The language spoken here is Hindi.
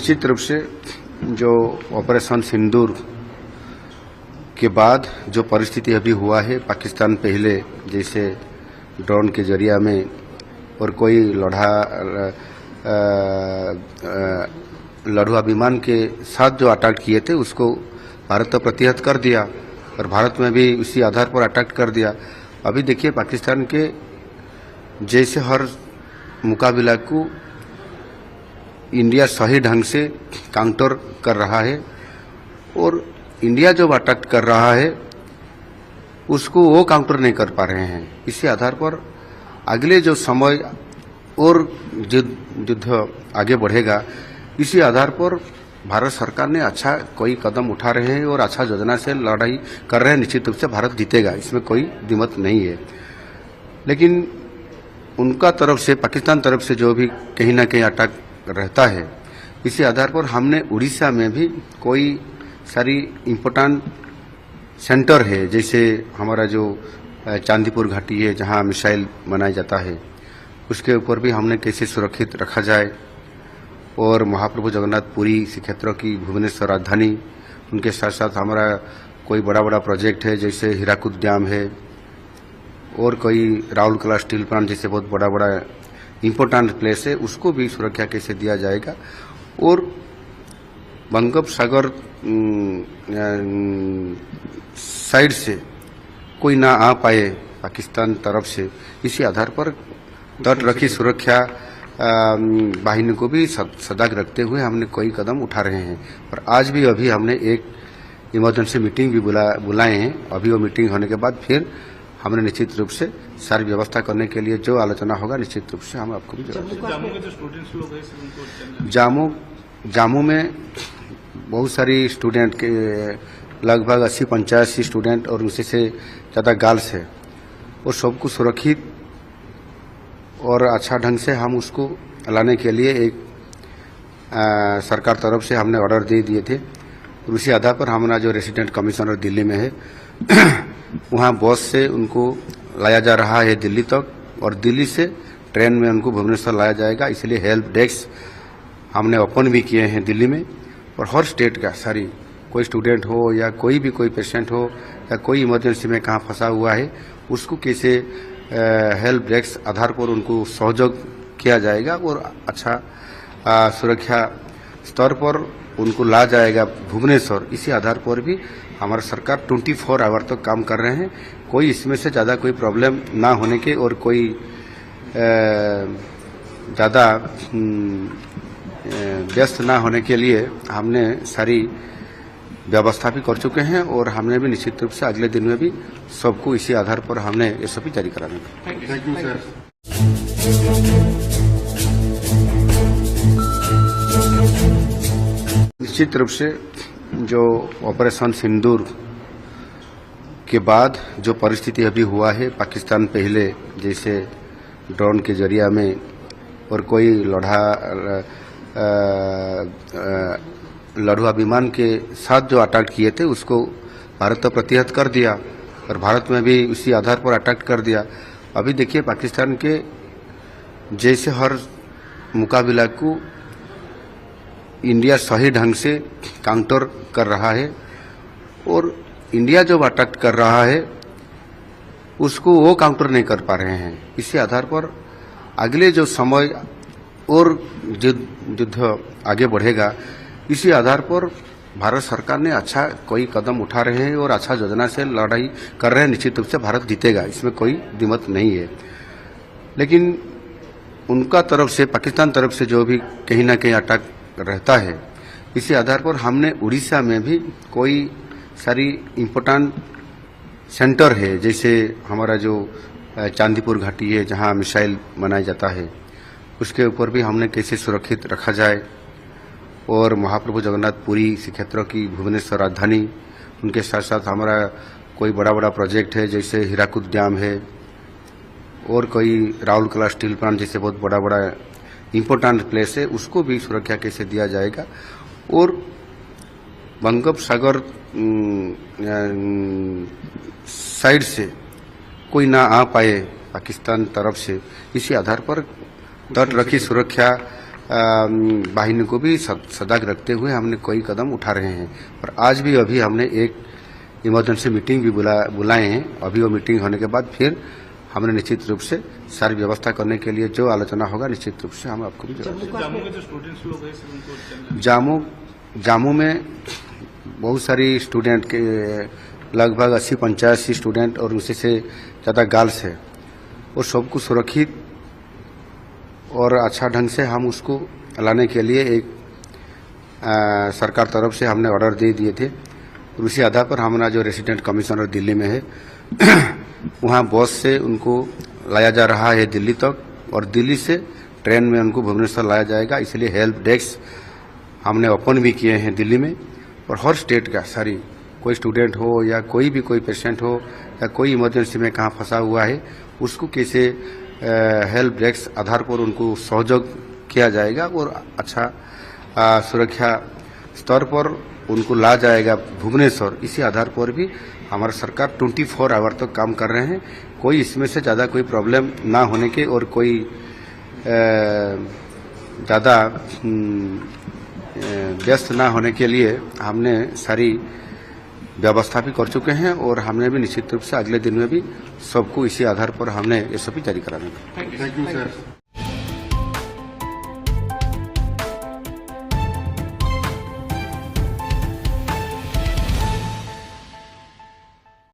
निश्चित रूप से जो ऑपरेशन सिंदूर के बाद जो परिस्थिति अभी हुआ है, पाकिस्तान पहले जैसे ड्रोन के जरिया में और कोई लड़ुआ विमान के साथ जो अटैक किए थे उसको भारत तो प्रतिहत कर दिया और भारत में भी उसी आधार पर अटैक कर दिया। अभी देखिए पाकिस्तान के जैसे हर मुकाबला को इंडिया सही ढंग से काउंटर कर रहा है और इंडिया जो अटैक कर रहा है उसको वो काउंटर नहीं कर पा रहे हैं। इसी आधार पर अगले जो समय और युद्ध आगे बढ़ेगा, इसी आधार पर भारत सरकार ने अच्छा कोई कदम उठा रहे हैं और अच्छा योजना से लड़ाई कर रहे हैं। निश्चित रूप से भारत जीतेगा, इसमें कोई दिमत नहीं है। लेकिन उनका तरफ से, पाकिस्तान तरफ से जो भी कहीं ना कहीं अटैक रहता है, इसी आधार पर हमने उड़ीसा में भी कोई सारी इम्पोर्टेंट सेंटर है, जैसे हमारा जो चांदीपुर घाटी है जहां मिसाइल बनाया जाता है, उसके ऊपर भी हमने कैसे सुरक्षित रखा जाए। और महाप्रभु जगन्नाथ पुरी श्री क्षेत्र की भुवनेश्वर राजधानी, उनके साथ साथ हमारा कोई बड़ा बड़ा प्रोजेक्ट है जैसे हीराकुद डैम है और कोई राउरकेला स्टील प्लांट जैसे बहुत बड़ा बड़ा इम्पोर्टेंट प्लेस है, उसको भी सुरक्षा कैसे दिया जाएगा। और बंगोपसागर साइड से कोई ना आ पाए पाकिस्तान तरफ से, इसी आधार पर तटरक्षी सुरक्षा बाहिनी को भी सजग रखते हुए हमने कोई कदम उठा रहे हैं। और आज भी अभी हमने एक इमरजेंसी मीटिंग भी बुलाए हैं। अभी वो मीटिंग होने के बाद फिर हमने निश्चित रूप से सारी व्यवस्था करने के लिए जो आलोचना होगा निश्चित रूप से हम आपको भी जामू में बहुत सारी स्टूडेंट के लगभग 80-85 स्टूडेंट और उनसे से ज़्यादा गर्ल्स है और सबको सुरक्षित और अच्छा ढंग से हम उसको लाने के लिए एक सरकार तरफ से हमने ऑर्डर दे दिए थे। और उसी आधार पर हमारा जो रेसिडेंट कमिश्नर दिल्ली में है वहाँ बस से उनको लाया जा रहा है दिल्ली तक और दिल्ली से ट्रेन में उनको भुवनेश्वर लाया जाएगा। इसलिए हेल्प डेस्क हमने ओपन भी किए हैं दिल्ली में। और हर स्टेट का सारी कोई स्टूडेंट हो या कोई भी कोई पेशेंट हो या कोई इमरजेंसी में कहाँ फंसा हुआ है, उसको कैसे हेल्प डेस्क आधार पर उनको सहयोग किया जाएगा और अच्छा सुरक्षा स्तर पर उनको ला जाएगा भुवनेश्वर। इसी आधार पर भी हमारा सरकार 24 आवर तक काम कर रहे हैं। कोई इसमें से ज़्यादा कोई प्रॉब्लम ना होने के और कोई ज़्यादा व्यस्त ना होने के लिए हमने सारी व्यवस्था भी कर चुके हैं और हमने भी निश्चित रूप से अगले दिन में भी सबको इसी आधार पर हमने एसओपी जारी कराने का। Thank you sir. निश्चित रूप से जो ऑपरेशन सिंदूर के बाद जो परिस्थिति अभी हुआ है, पाकिस्तान पहले जैसे ड्रोन के जरिया में और कोई लड़ुआ विमान के साथ जो अटैक किए थे उसको भारत तो प्रतिहत कर दिया और भारत में भी उसी आधार पर अटैक कर दिया। अभी देखिए पाकिस्तान के जैसे हर मुकाबला को इंडिया सही ढंग से काउंटर कर रहा है और इंडिया जो अटैक कर रहा है उसको वो काउंटर नहीं कर पा रहे हैं। इसी आधार पर अगले जो समय और युद्ध आगे बढ़ेगा, इसी आधार पर भारत सरकार ने अच्छा कोई कदम उठा रहे हैं और अच्छा योजना से लड़ाई कर रहे हैं। निश्चित रूप से भारत जीतेगा, इसमें कोई दिमत नहीं है। लेकिन उनका तरफ से, पाकिस्तान तरफ से जो भी कहीं ना कहीं अटैक रहता है, इसी आधार पर हमने उड़ीसा में भी कोई सारी इम्पोर्टेंट सेंटर है, जैसे हमारा जो चांदीपुर घाटी है जहां मिसाइल बनाया जाता है, उसके ऊपर भी हमने कैसे सुरक्षित रखा जाए। और महाप्रभु जगन्नाथ पुरी श्री क्षेत्र की भुवनेश्वर राजधानी, उनके साथ साथ हमारा कोई बड़ा बड़ा प्रोजेक्ट है जैसे हीराकुद डैम है और कोई राउरकेला स्टील प्लांट जैसे बहुत बड़ा बड़ा इम्पोर्टेंट प्लेस है, उसको भी सुरक्षा कैसे दिया जाएगा। और बंगोपसागर साइड से कोई ना आ पाए पाकिस्तान तरफ से, इसी आधार पर तटरक्षी सुरक्षा वाहिनी को भी सजग रखते हुए हमने कोई कदम उठा रहे हैं। और आज भी अभी हमने एक इमरजेंसी मीटिंग भी बुलाए हैं। अभी वो मीटिंग होने के बाद फिर हमने निश्चित रूप से सारी व्यवस्था करने के लिए जो आलोचना होगा निश्चित रूप से हम आपको भी जम्मू के जो स्टूडेंट्स लोग हैं उनको जामू में बहुत सारी स्टूडेंट के लगभग 80-85 स्टूडेंट और उसी से ज़्यादा गर्ल्स है। और सबको सुरक्षित और अच्छा ढंग से हम उसको लाने के लिए एक सरकार तरफ से हमने ऑर्डर दे दिए थे। और उसी आधार पर हमारा जो रेसिडेंट कमिश्नर दिल्ली में है वहाँ बस से उनको लाया जा रहा है दिल्ली तक, और दिल्ली से ट्रेन में उनको भुवनेश्वर लाया जाएगा। इसलिए हेल्प डेस्क हमने ओपन भी किए हैं दिल्ली में। और हर स्टेट का सारी कोई स्टूडेंट हो या कोई भी कोई पेशेंट हो या कोई इमरजेंसी में कहाँ फंसा हुआ है उसको कैसे हेल्प डेस्क आधार पर उनको सहयोग किया जाएगा और अच्छा सुरक्षा स्तर पर उनको ला जाएगा भुवनेश्वर। इसी आधार पर भी हमारा सरकार 24 आवर तक काम कर रहे हैं। कोई इसमें से ज़्यादा कोई प्रॉब्लम ना होने के और कोई ज़्यादा व्यस्त ना होने के लिए हमने सारी व्यवस्था भी कर चुके हैं। और हमने भी निश्चित रूप से अगले दिन में भी सबको इसी आधार पर हमने SOP जारी कराने का। Thank you sir.